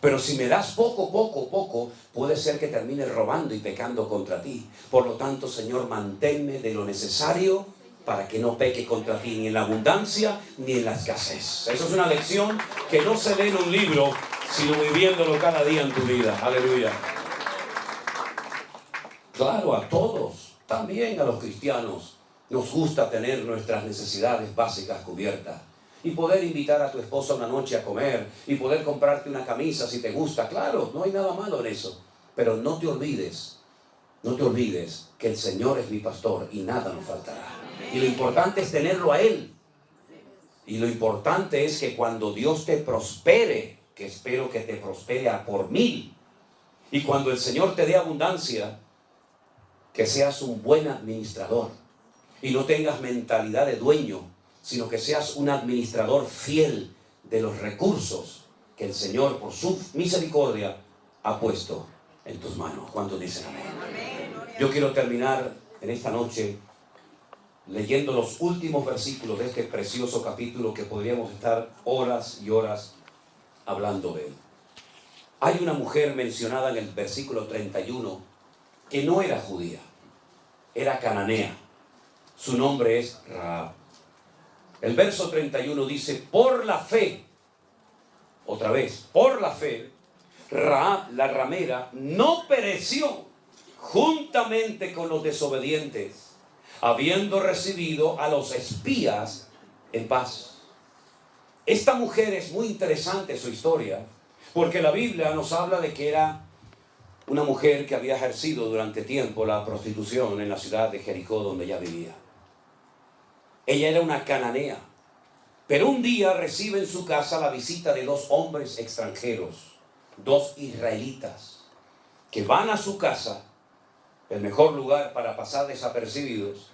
Pero si me das poco, puede ser que termine robando y pecando contra ti. Por lo tanto, Señor, manténme de lo necesario para que no peque contra ti, ni en la abundancia, ni en la escasez. Eso es una lección que no se lee en un libro, sino viviéndolo cada día en tu vida. Aleluya. Claro, a todos, también a los cristianos, nos gusta tener nuestras necesidades básicas cubiertas. Y poder invitar a tu esposa una noche a comer, y poder comprarte una camisa si te gusta. Claro, no hay nada malo en eso. Pero no te olvides que el Señor es mi pastor y nada nos faltará. Y lo importante es tenerlo a Él. Y lo importante es que cuando Dios te prospere, que espero que te prospere a por 1000, y cuando el Señor te dé abundancia, que seas un buen administrador y no tengas mentalidad de dueño, sino que seas un administrador fiel de los recursos que el Señor, por su misericordia, ha puesto en tus manos. ¿Cuántos dicen amén? Yo quiero terminar en esta noche leyendo los últimos versículos de este precioso capítulo que podríamos estar horas y horas hablando de él. Hay una mujer mencionada en el versículo 31 que no era judía, era cananea. Su nombre es Rahab. El verso 31 dice, por la fe, otra vez, por la fe, Rahab, la ramera, no pereció juntamente con los desobedientes, habiendo recibido a los espías en paz. Esta mujer es muy interesante su historia, porque la Biblia nos habla de que era una mujer que había ejercido durante tiempo la prostitución en la ciudad de Jericó, donde ella vivía. Ella era una cananea, pero un día recibe en su casa la visita de 2 hombres extranjeros, 2 israelitas, que van a su casa, el mejor lugar para pasar desapercibidos,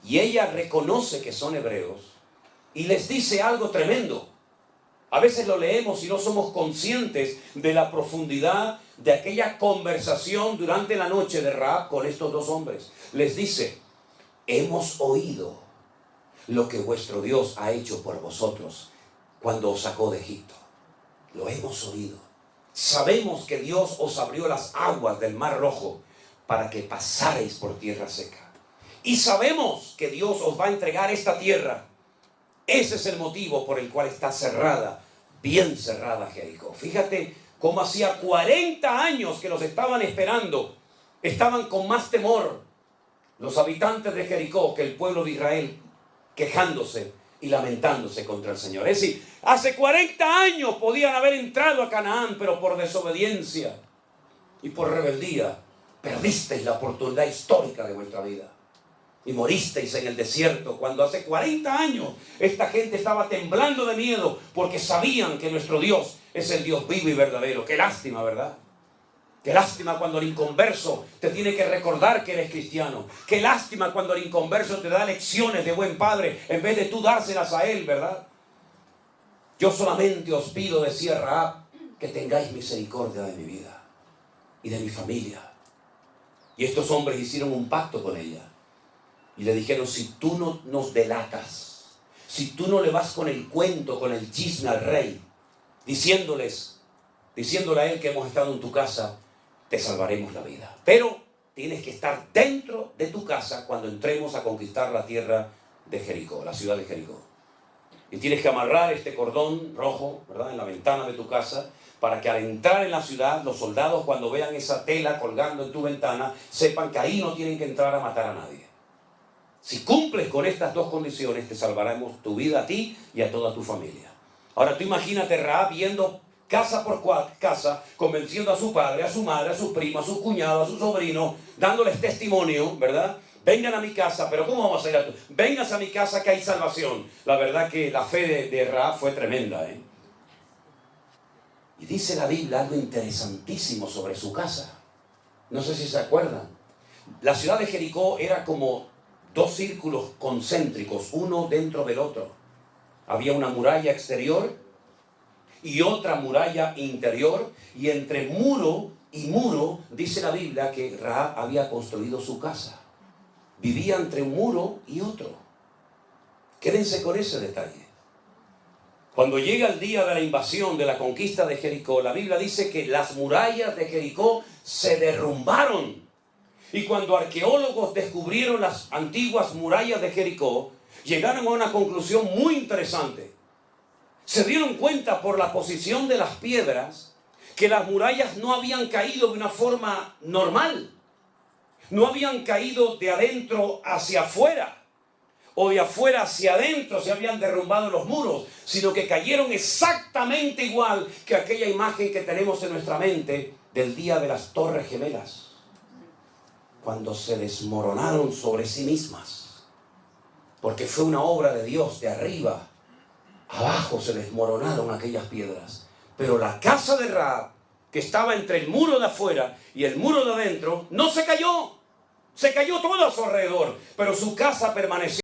y ella reconoce que son hebreos y les dice algo tremendo. A veces lo leemos y no somos conscientes de la profundidad de aquella conversación durante la noche de Rahab con estos 2 hombres. Les dice, hemos oído lo que vuestro Dios ha hecho por vosotros cuando os sacó de Egipto. Lo hemos oído. Sabemos que Dios os abrió las aguas del Mar Rojo para que pasarais por tierra seca. Y sabemos que Dios os va a entregar esta tierra. Ese es el motivo por el cual está cerrada, bien cerrada Jericó. Fíjate cómo hacía 40 años que los estaban esperando. Estaban con más temor los habitantes de Jericó que el pueblo de Israel, quejándose y lamentándose contra el Señor. Es decir, hace 40 años podían haber entrado a Canaán, pero por desobediencia y por rebeldía perdisteis la oportunidad histórica de vuestra vida y moristeis en el desierto, cuando hace 40 años esta gente estaba temblando de miedo porque sabían que nuestro Dios es el Dios vivo y verdadero. Qué lástima, ¿verdad? Qué lástima cuando el inconverso te tiene que recordar que eres cristiano. Qué lástima cuando el inconverso te da lecciones de buen padre en vez de tú dárselas a él, ¿verdad? Yo solamente os pido, decía Rahab, que tengáis misericordia de mi vida y de mi familia. Y estos hombres hicieron un pacto con ella y le dijeron, si tú no nos delatas, si tú no le vas con el cuento, con el chisme al rey, diciéndole a él que hemos estado en tu casa, te salvaremos la vida. Pero tienes que estar dentro de tu casa cuando entremos a conquistar la tierra de Jericó, la ciudad de Jericó. Y tienes que amarrar este cordón rojo, ¿verdad?, en la ventana de tu casa, para que al entrar en la ciudad, los soldados, cuando vean esa tela colgando en tu ventana, sepan que ahí no tienen que entrar a matar a nadie. Si cumples con estas 2 condiciones, te salvaremos tu vida a ti y a toda tu familia. Ahora tú imagínate Rahab yendo casa por casa, convenciendo a su padre, a su madre, a sus primos, a sus cuñados, a sus sobrinos, dándoles testimonio, ¿verdad? Vengan a mi casa, pero ¿cómo vamos a ir a tu? Vengas a mi casa que hay salvación. La verdad que la fe de Rahab fue tremenda, ¿eh? Y dice la Biblia algo interesantísimo sobre su casa. No sé si se acuerdan. La ciudad de Jericó era como 2 círculos concéntricos, uno dentro del otro. Había una muralla exterior y otra muralla interior, y entre muro y muro dice la Biblia que Rahab había construido su casa. Vivía entre un muro y otro. Quédense con ese detalle. Cuando llega el día de la invasión, de la conquista de Jericó, la Biblia dice que las murallas de Jericó se derrumbaron. Y cuando arqueólogos descubrieron las antiguas murallas de Jericó, llegaron a una conclusión muy interesante. Se dieron cuenta por la posición de las piedras que las murallas no habían caído de una forma normal. No habían caído de adentro hacia afuera o de afuera hacia adentro, se habían derrumbado los muros, sino que cayeron exactamente igual que aquella imagen que tenemos en nuestra mente del día de las Torres Gemelas, cuando se desmoronaron sobre sí mismas, porque fue una obra de Dios. De arriba abajo se desmoronaron aquellas piedras, pero la casa de Rahab, que estaba entre el muro de afuera y el muro de adentro, no se cayó. Se cayó todo a su alrededor, pero su casa permaneció.